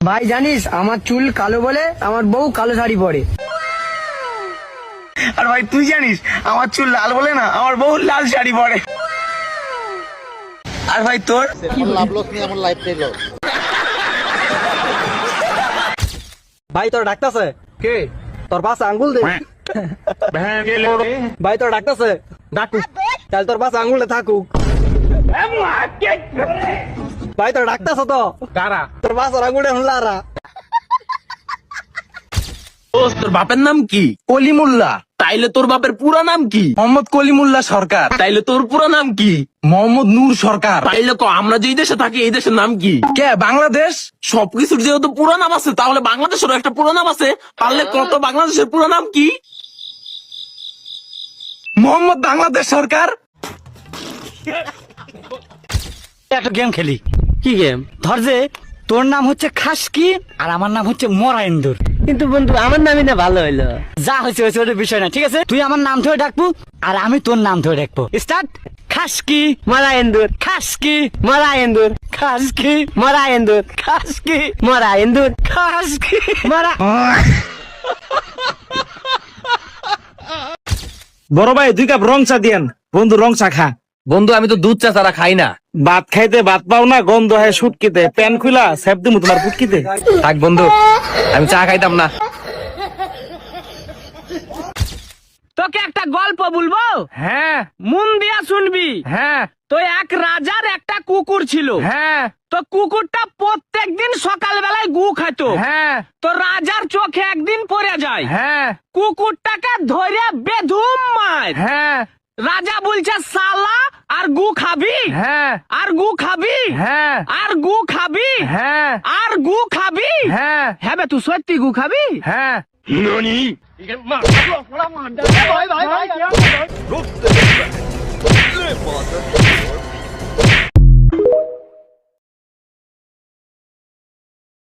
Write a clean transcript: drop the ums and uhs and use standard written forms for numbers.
ভাই জানিস আমার চুল কালো বলে আমার বউ কালো শাড়ি পরে। আর ভাই তুই জানিস আমার চুল লাল বলে না আমার বউ লাল শাড়ি পরে। আর ভাই তোর লাভ লস নিয়ে আমার লাইফ থেকে ভাই তোর ডাকতেছে কে? তোর পাশে আঙ্গুল দে। ভাই তোর ডাকতেছে ডাকুক, তাহলে তোর পাশে আঙ্গুলে থাকুক। ভাই তোর ডাকতেছে তো কারা? তোর পাশে আঙ্গুলে হুলারা। তোর বাপের নাম কি? কলিমুল্লা। তাইলে তোর বাপের পুরা নাম কি? মোহাম্মদ কলিমুল্লা সরকার। তাইলে তোর পুরা নাম কি? মোহাম্মদ নূর সরকার। তাইলে আমরা যেই দেশে থাকি এই দেশের নাম কি? কে? বাংলাদেশ। সবকিছুর যেহেতু পুরা নাম আছে তাহলে বাংলাদেশেরও একটা পুরা নাম আছে, পারলে কত বাংলাদেশের পুরা নাম কি? মোহাম্মদ বাংলাদেশ সরকার। একটা গেম খেলি। কি গেম? ধর যে তোর নাম হচ্ছে খাসকি আর আমার নাম হচ্ছে মরা ইন্দুর। কিন্তু বন্ধু আমার নামই না ভালো হইলো। যা হয়েছে হয়েছে ওটা বিষয় না, ঠিক আছে? তুই আমার নাম ধরে ডাকবো আর আমি তোর নাম ধরে ডাকবো। স্টার্ট। খাসকি মরা এন্দুর, খাসকি মরা এন্দুর, খাসকি মরা এন্দুর, খাসকি মরা এন্দুর, খাসকি মরা। বড় ভাই 2 কাপ রং চা দিয়েন। বন্ধু রং চা খা। বন্ধু আমি তো দুধ চা ছাড়া খাই না। ভাত খাইতে ভাত পাও না, গন্ধ হয় সুটকিতে। প্যান খুলা সেপ দিমু তোমার পুটকিতে। থাক বন্ধু, আমি চা খাইতাম না। তোকে একটা গল্প বলবো, হ্যাঁ মন দিয়া শুনবি। হ্যাঁ তো এক রাজার একটা কুকুর ছিল। হ্যাঁ তো কুকুরটা প্রত্যেকদিন সকাল বেলায় গু খাইতো। হ্যাঁ তো রাজার চোখে একদিন পড়ে যায়। হ্যাঁ কুকুরটাকে ধরে বেধুম মার। হ্যাঁ রাজা বলছে সালা আর গু খাবি, হ্যাঁ আর গু খাবি, হ্যাঁ আর গু খাবি, হ্যাঁ আর গু খাবি। হ্যাঁ হ্যাঁ বে, তুই সত্যি গু খাবি? হ্যাঁ। ভাই